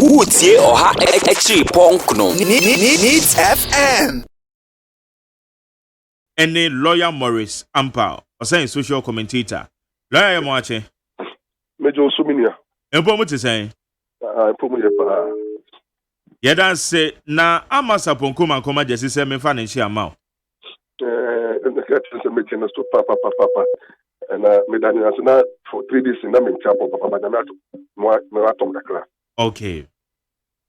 Utie Oha Exi Ponkno. Needs FM. Any lawyer Morris Ampao, or saying social commentator. Lawyer Marche. Major Suminia. And what to say? I put me up. Yada say, na Amasa Ponkuma Coma Jessie Semen financial amount. Papa. And Medana for 3 days in the chapel, Papa Marathon. Okay.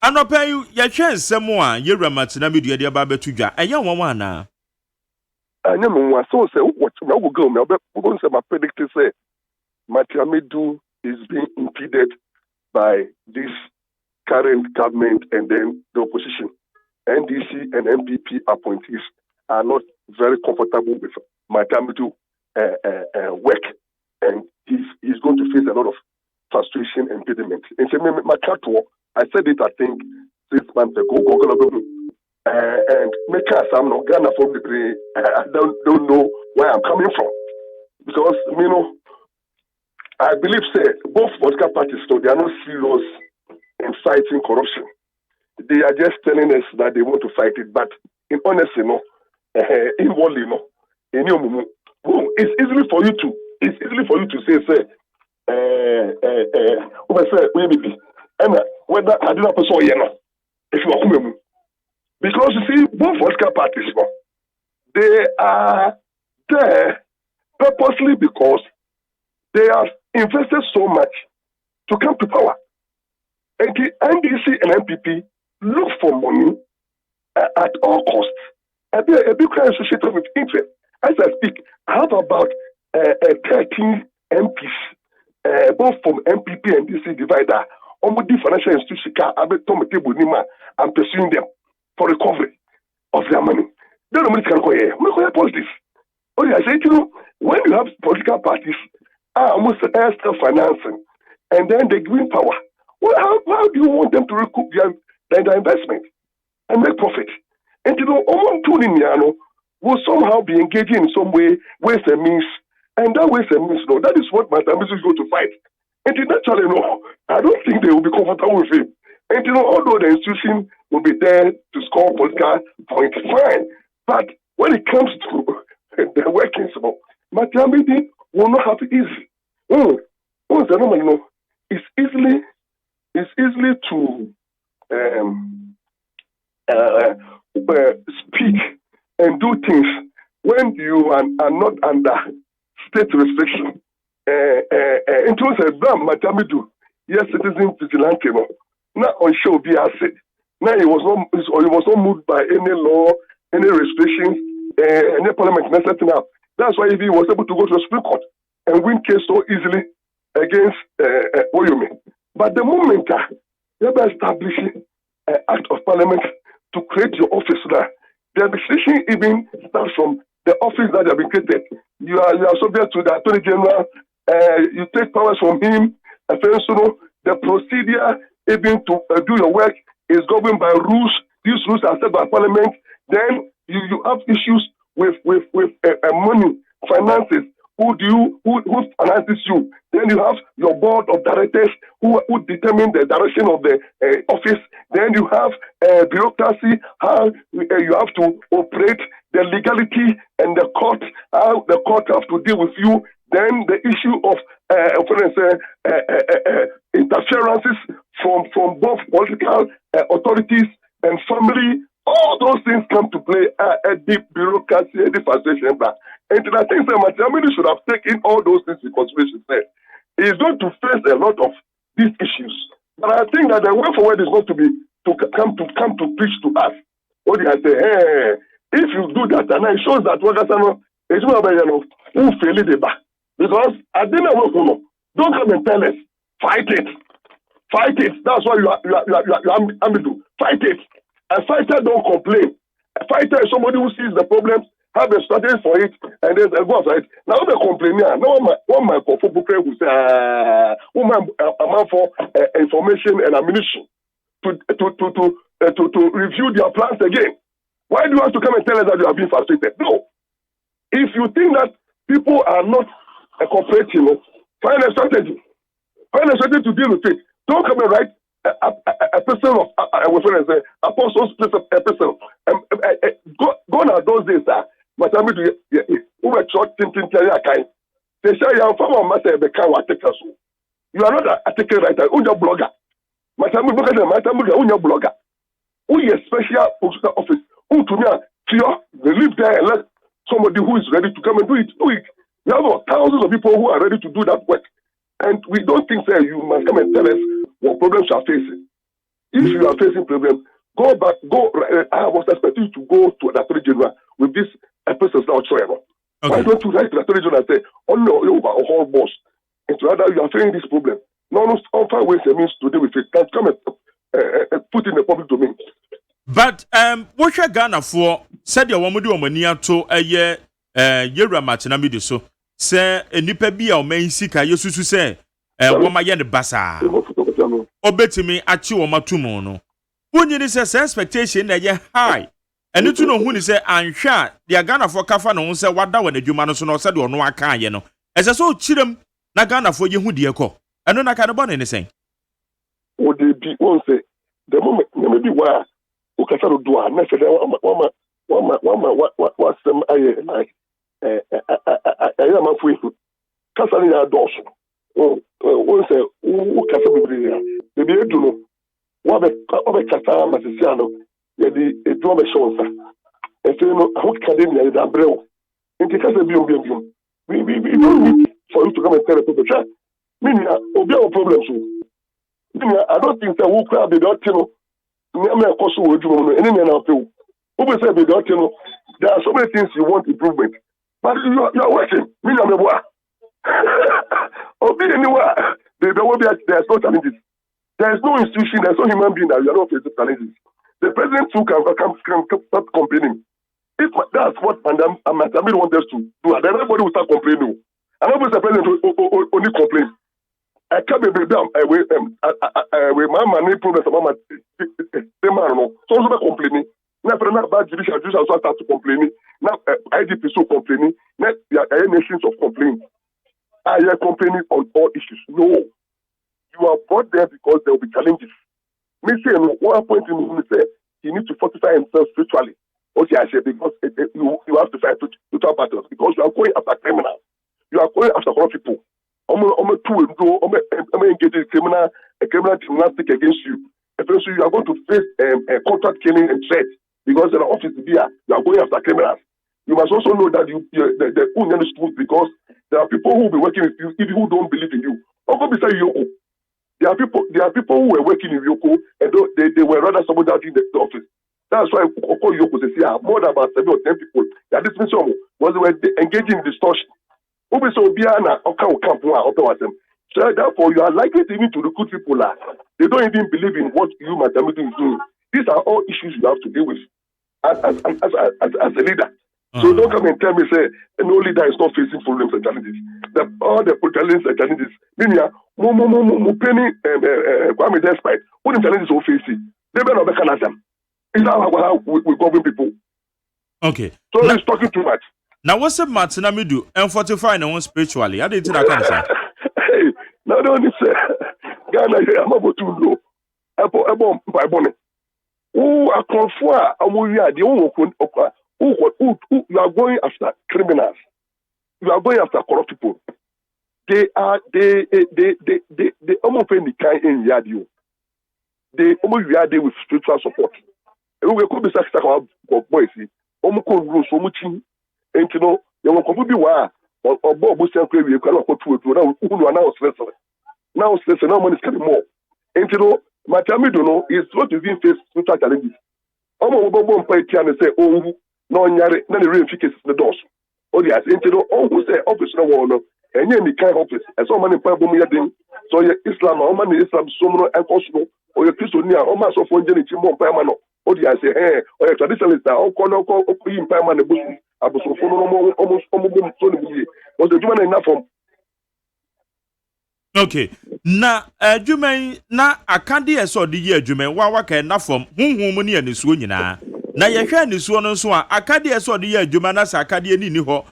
And I'll pay you your chance someone, you're a Matsinabi, dear Baba Tuja, a young one now. I never so say what will go. We're going to say my predict say Matiamidu is being impeded by this current government and then the opposition. NDC and MPP appointees are not very comfortable with Matiamidu work, and he's going to face a lot of frustration and impediment. And I said it, I think, 6 months ago. And make us, I'm not Ghana for the I don't know where I'm coming from, because I believe both political parties, so they are not serious in fighting corruption. They are just telling us that they want to fight it, but in honesty, inwardly, it's easily for you to say whether I did not person if you are. Because you see, both political parties, they are there purposely because they have invested so much to come to power. And the NDC and MPP look for money at all costs. A big crime associated with interest. As I speak, I have about 13 MPs, both from MPP and DC divider. Almost financial institutions I'm pursuing them for recovery of their money. Then nobody can go here. We call politics. Oh, I say, when you have political parties almost extra financing and then they win power, well, how do you want them to recoup their investment and make profit? And will somehow be engaging in some way, ways and means, and that ways and means, that is what Matamizu is going to fight. And naturally, I don't think they will be comfortable with him. And although the institution will be there to score political points, fine. But when it comes to the workings, Matiamidi will not have it easy. It's easily to speak and do things when you are not under state restriction. In terms of Matiamidu, yes, citizen vigilante. Not on show be said. Now he was not moved by any law, any restrictions, any parliament setting up. That's why he was able to go to the Supreme Court and win case so easily against Oyome. But the moment they are establishing an act of parliament to create your office there, the restriction even starts from the office that have been created. You are subject to the Attorney General. You take powers from him. The procedure even to do your work is governed by rules. These rules are set by Parliament. Then you have issues with money, finances. Who finances you? Then you have your board of directors who determine the direction of the office. Then you have bureaucracy, how you have to operate, the legality and the court, how the court have to deal with you. Then the issue of interferences from both political authorities and family, all those things come to play a deep bureaucracy, a deep frustration. And I think that Matiamidi should have taken all those things into consideration. He's going to face a lot of these issues. But I think that the way forward is going to be to come to preach to us. What do I say? Hey, if you do that, and it shows that it's not who fail it. Because I didn't know. Don't come and tell us. Fight it. Fight it. That's why you are Amidu. Fight it. A fighter don't complain. A fighter is somebody who sees the problems, have a strategy for it, and then go after it. Now the complainer, no one might for book who say, amount for information and ammunition to review their plans again. Why do you have to come and tell us that you are being frustrated? No. If you think that people are not cooperating, find a strategy. Find a strategy to deal with it. Don't come and write a person of I was going to say apostles place of epistle. Gone are those days, but I'm going to over short thinking kind. They say you are from master the can take us. You are not an article writer, you're blogger. Madam, look at them, Madam, you're blogger. Who is special office? Who to me they live there and let somebody who is ready to come and do it. We have thousands of people who are ready to do that work. And we don't think that you must come and tell us what problems you are facing. If you are facing problems, go back, I was expecting you to go to the Attorney General with this episode now. Okay. Why don't you write to the Attorney General and say, oh no, you are a whole boss. And rather you are facing this problem. No, find ways and means to deal with it. Can come and put in the public domain. But what you Ghana for said your woman do mania to a year Machinamidi so say a nipa be our main sika Yosusu say Wama Yen Basa obeti me achi Wama Tumono. When you say expectation that ye high and you to know who say and sha the Ghana for Kafa no say what that when the Jumano so said or no I can ye no as I saw chidem na Ghana for you who dear co and no na kind of born anything. Would they be one say the moment maybe why Ukasaro do a necessary what's them like I am a free Casalina Dawson. One say, who Casabria? Maybe you do know what a Cata Massiciano, the drama shows. And so, how can they be umbrella? In the case of you, we don't need for you to come and tell people. Meaning, obey problems. I don't think that who crowd the doctor. There are so many things you want improvement, but you are working. There will be there's no challenges. There is no institution, there's no human being that you are not facing challenges. The president too can start complaining. If that's what Madam Amir wants us to do, then everybody will start complaining. I don't think the president only complain. I can't be with my money problems about my so complaining. Now, bad judicial also start to complaining. Now, IDP so complaining. Now, there are nations of complaints. Are you complaining on all issues? No. You are brought there because there will be challenges. Me say, one point in me say, he needs to fortify himself spiritually. Okay, I say, because you have to fight spiritual battles because you are going after criminals. You are going after corrupt people. I'm engaging criminal gymnastic against you. Eventually, you are going to face contract killing and threat because there are offices here. You are going after criminals. You must also know that the union is truth because there are people who will be working with you even who don't believe in you. There are people who were working in Yoko and they were rather sabotaging the office. That's why Yoko says here more than about 7 or 10 people. That this mission was they were engaging in distortion. So therefore, you are likely to even to recruit people that they don't even believe in what you, Madam, is doing. These are all issues you have to deal with as a leader. So don't come and tell me, say, no leader is not facing problems and challenges. All the challenges and challenges. Meaning, penny, Kwame despite, what the challenges are facing, they better not be them. Is that how we govern people? Okay. So he's talking too much. Now, what's the Martina do and fortify no one spiritually? I didn't think I can say. Hey, not only say, Ghana, I'm about to know. By bonnet. Who are conform, you are going after criminals. You are going after corrupt people. They almost any kind in Yadio. They almost Yadio with spiritual support. And we could be such a boys. Almost rules so much. And you know, you will be why or Bob was saying, we cannot go to it. Who are now stressing. Now stressing, no money is coming more. And you know, my family don't know is what you didn't face spiritual challenges. Almost Bob play and say, oh, no, none of the real figures the doors. Oh, yes, and you know, all who say office no one, and any kind of office, and so many people so your Islam, or money Islam, so and also, or your Christian, or mass of one generation more permanent. Oh, yes, hey, or your traditionalist, or call in permanent business. Almost was the human enough from. Okay. Na adwuman na akade eso de ye adwuman wa waka enough from honhom ni anisuo nyina. Na ye hwe anisuo no so a akade eso de ye adwuman na sa akade ni ho.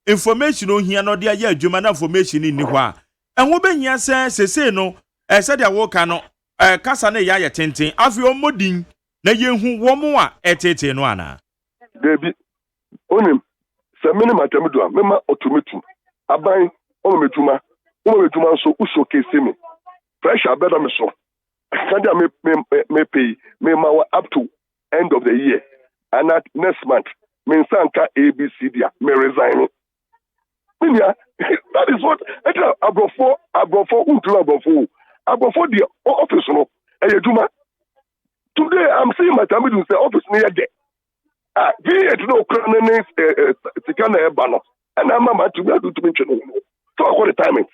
Information ohia no de ye adwuman na information ni ho a. Enwo behia se sese no se de awoka no kasa ne ya tenten afi omodin na yehu wo mo a etete no ana Debi onim se mini matamidu a mema otometu aban ometuma so showcase me fresh abeda me so Canada me pay me ma up to end of the year and at next month me sanka ABCD me resign. That is what abrofo the office no ejuma. Today I'm seeing my time say office near there. It no crane tikana eba and I'm to be to mention so I call the timing.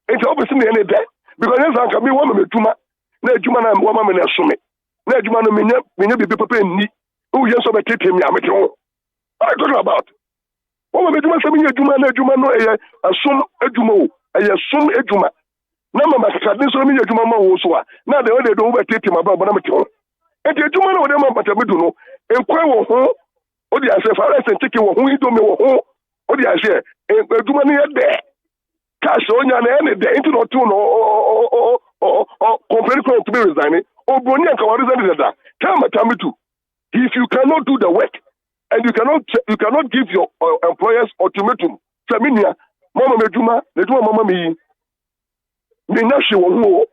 It's obviously any day because yes I can be woman me tuma na ejuma na woman me na some na ejuma no menya be papa ni who yes so be tete me am what are you talking about? Woman me juma se me ejuma na ejuma no asom ejuma o som ejuma na mama kade so me ejuma ma wo so a na de we do be tete ma ba na me te ho enti ejuma no we de ma pata me do no enkwa wo ho o di ase fa rese tiki wo ho ido me wo ho o di ase ejuma no ye de cash onya na ene de into no to no company to be resigning obroni anka wa resign that time atamitu if you cannot do the work and you cannot give your employers ultimatum seminia mama mejuma mama mi nyashi wo ho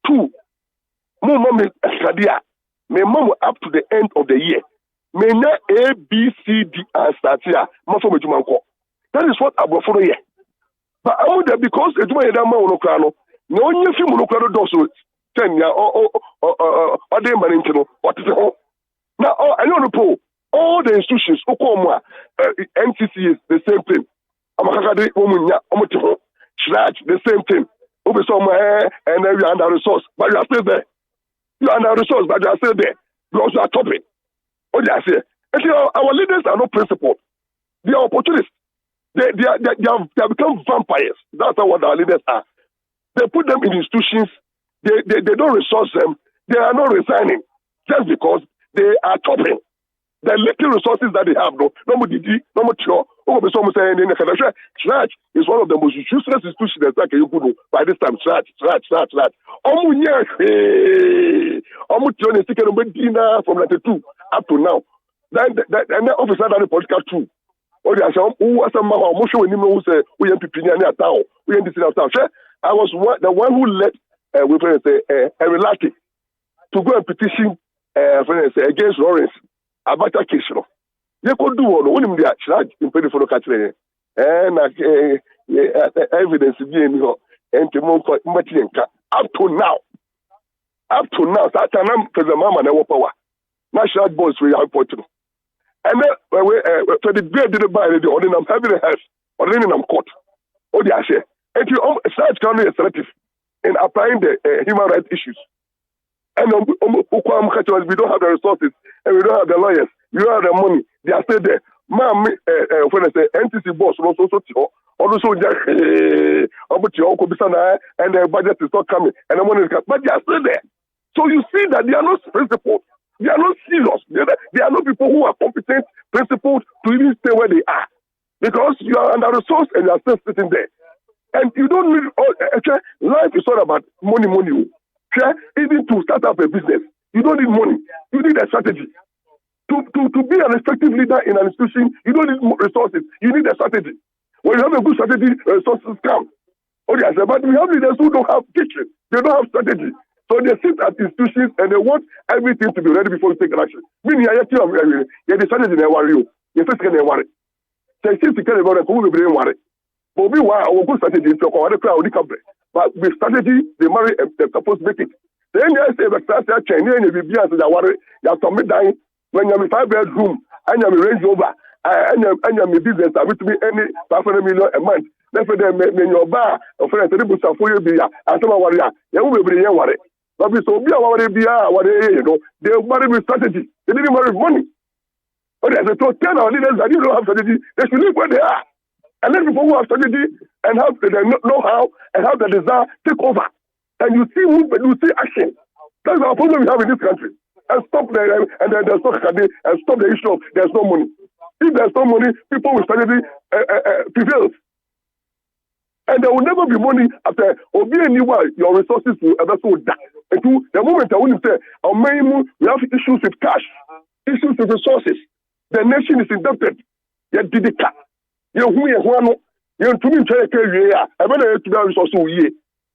two mama me skadia me mama up to the end of the year me na ABCD and start here mafo mejuma nko that is what abrofo here but I would because ejuma yeda ma wo no kra no na onye fi mu no kra do so 10 ya o dey man ntino what is it now I know the all the institutions okomwa NCC is the same thing amakakade omunya omotiho church the same thing obi so and then you are under resource but you are still there but you are still there you also are topping what do I say our leaders are not principled they are opportunists they have become vampires that's what our leaders are they put them in institutions they don't resource them they are not resigning just because they are topping the little resources that they have, no more DD, no more Tio, saying in the church is one of the most useless institutions that you could do by this time. Church. From 92 up to now. Then the officer that the political too. I was the one who led a relative to go and petition against Lawrence. Abata case no they could do one when they charge in pay for the catch and evidence be in here and to up to now that time because the mama never power national boss we are important and then to the grade didn't buy the ordinary I'm having a house ordinary I'm court oh they say and you start counting selective in applying the human rights issues. And we don't have the resources and we don't have the lawyers. We don't have the money. They are still there. When I say NTC boss, also and the budget is not coming and the money is coming. But they are still there. So you see that they are not principled. They are not serious. They are not people who are competent, principled to even stay where they are. Because you are under resource and you are still sitting there. And you don't need life is all about money. Even to start up a business, you don't need money. You need a strategy. To be an effective leader in an institution, you don't need resources. You need a strategy. When you have a good strategy, resources come. Okay, but we have leaders who don't have vision. They don't have strategy. So they sit at institutions and they want everything to be ready before you take action. Meaning, I tell you, the strategy they worry you. You first can worry. So since you can't worry, who will be worry? But we want our good strategy to cover the crowd. But with strategy, they marry they're supposed to make it. Then they say the strategy change and you be as they worry, you have to meet dying when you're in 5-bedroom and you're Range Rover and you're business with me any $500 million a month. Therefore, they may your bar of a terrible stuff for you be as a warrior. You will be a worry. But we so be a worry be what they marry with strategy. They didn't marry with money. But as I told 10 our leaders that you don't have strategy, they should live where they are. And let people who have strategy and have the know-how and have the desire take over. And you see movement, you see action. That's our problem we have in this country. And stop there and then there's no strategy and stop the issue of there's no money. If there's no money, people with strategy prevails. And there will never be money after or be anywhere your resources will ever so die. And the moment I wouldn't say, our main, we have issues with cash, issues with resources. The nation is indebted. Yet did it cut. You who you want, you to me, try to carry a better to be resource.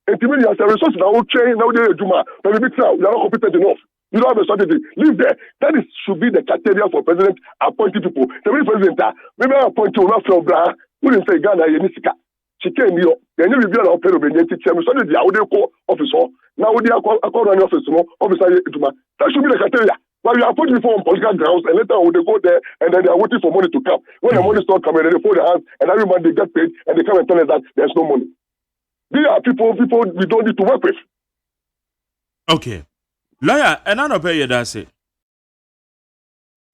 And to me, as a resource, I will train now. They do my, but we are not competent enough. You don't have a strategy. Live there. That should be the criteria for president appointing people. The president, maybe I appoint you not from Bra, who didn't say Ghana, Yenisika. She came here. Then you review our pay of the chairman. So they are call officer. Now they are called an officer, officer. That should be the criteria. But you are putting before on political grounds, and later on they go there, and then they are waiting for money to come. When the money starts coming, then they fold their hands, and every month they get paid, and they come and tell us that there's no money. These are people we don't need to work with. Okay. Lawyer, and I don't pay you that say.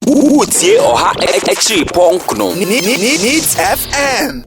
Utie Oha Exi Pongno Needs FM.